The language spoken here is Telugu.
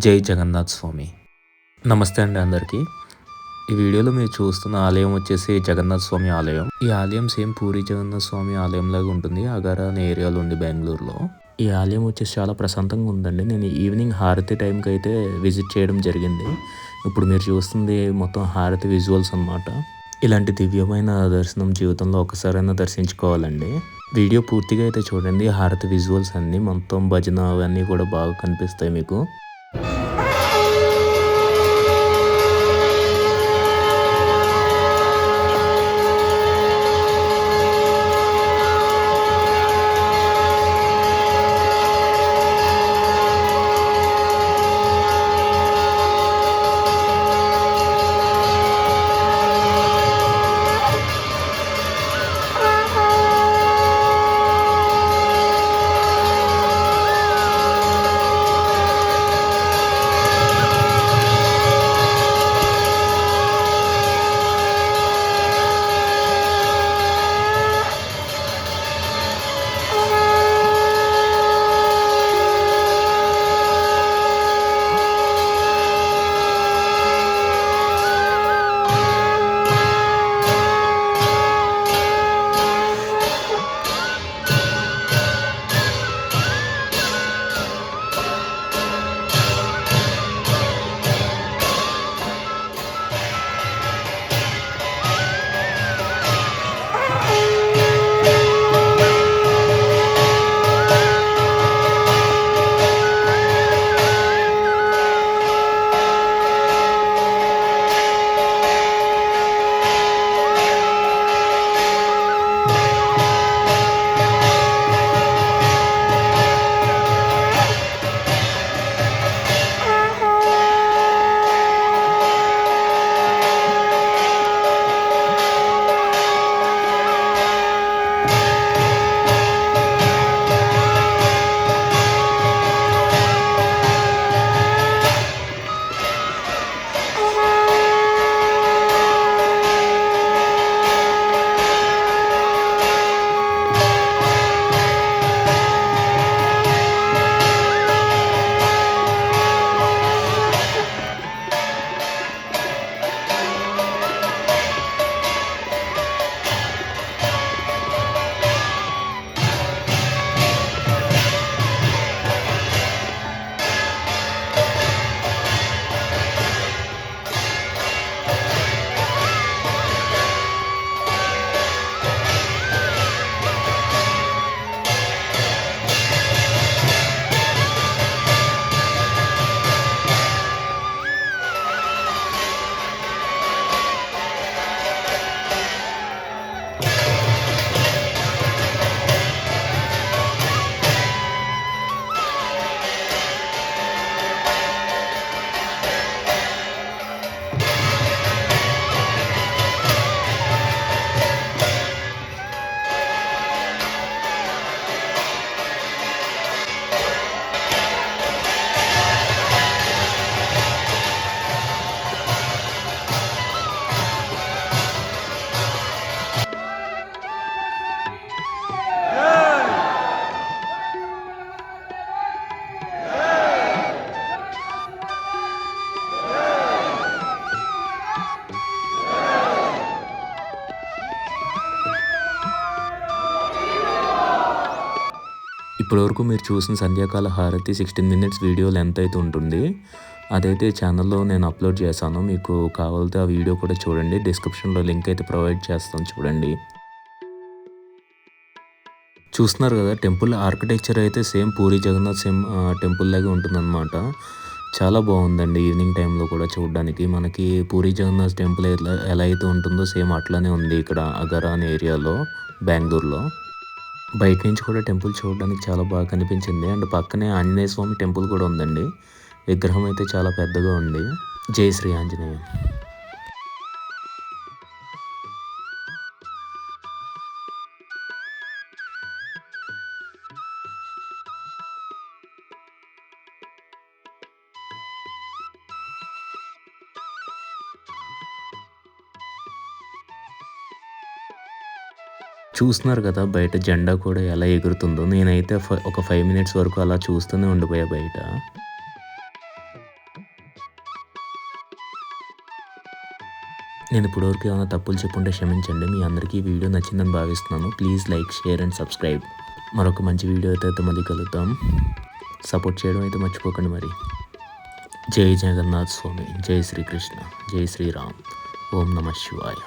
జై జగన్నాథ్ స్వామి. నమస్తే అండి అందరికీ. ఈ వీడియోలో మీరు చూస్తున్న ఆలయం వచ్చేసి జగన్నాథ్ స్వామి ఆలయం. ఈ ఆలయం సేమ్ పూరి జగన్నాథ్ స్వామి ఆలయం లాగా ఉంటుంది. అగారా అనే ఏరియాలో ఉంది బెంగళూరులో. ఈ ఆలయం వచ్చేసి చాలా ప్రశాంతంగా ఉందండి. నేను ఈవినింగ్ హారతి టైంకి అయితే విజిట్ చేయడం జరిగింది. ఇప్పుడు మీరు చూస్తుంది మొత్తం హారతి విజువల్స్ అన్నమాట. ఇలాంటి దివ్యమైన దర్శనం జీవితంలో ఒకసారైనా దర్శించుకోవాలండి. వీడియో పూర్తిగా అయితే చూడండి. హారతి విజువల్స్ అన్నీ మొత్తం భజన అవన్నీ కూడా బాగా కనిపిస్తాయి మీకు. ఇప్పటివరకు మీరు చూసిన సంధ్యాకాల హారతి 16 మినిట్స్ వీడియో లెంత్ అయితే ఉంటుంది. అదైతే ఛానల్లో నేను అప్లోడ్ చేశాను. మీకు కావాలితే ఆ వీడియో కూడా చూడండి. డిస్క్రిప్షన్లో లింక్ అయితే ప్రొవైడ్ చేస్తాను చూడండి. చూస్తున్నారు కదా, టెంపుల్ ఆర్కిటెక్చర్ అయితే సేమ్ పూరి జగన్నాథ్ టెంపుల్ లాగే ఉంటుందన్నమాట. చాలా బాగుందండి. ఈవినింగ్ టైంలో కూడా చూడడానికి మనకి పూరి జగన్నాథ్ టెంపుల్ ఎలా అయితే ఉంటుందో సేమ్ అట్లానే ఉంది ఇక్కడ అగారా అనే ఏరియాలో బెంగళూరులో. బయట నుంచి కూడా టెంపుల్ చూడడానికి చాలా బాగా కనిపించింది. అండ్ పక్కనే ఆంజనేయ స్వామి టెంపుల్ కూడా ఉందండి. విగ్రహం అయితే చాలా పెద్దగా ఉంది. జై శ్రీ ఆంజనేయ. చూస్తున్నారు కదా బయట జెండా కూడా ఎలా ఎగురుతుందో. నేనైతే ఒక 5 మినిట్స్ వరకు అలా చూస్తూనే ఉండిపోయా బయట. నేను ఇప్పటివరకు ఏమైనా తప్పులు చెప్పుంటే క్షమించండి. మీ అందరికీ ఈ వీడియో నచ్చిందని భావిస్తున్నాను. Please like, share and subscribe. మరొక మంచి వీడియో అయితే మళ్ళీ కలుద్దాం. సపోర్ట్ చేయడం అయితే మర్చిపోకండి మరి. జై జగన్నాథ్ స్వామి, జై శ్రీకృష్ణ, జై శ్రీరామ్. ఓం నమ శివాయ.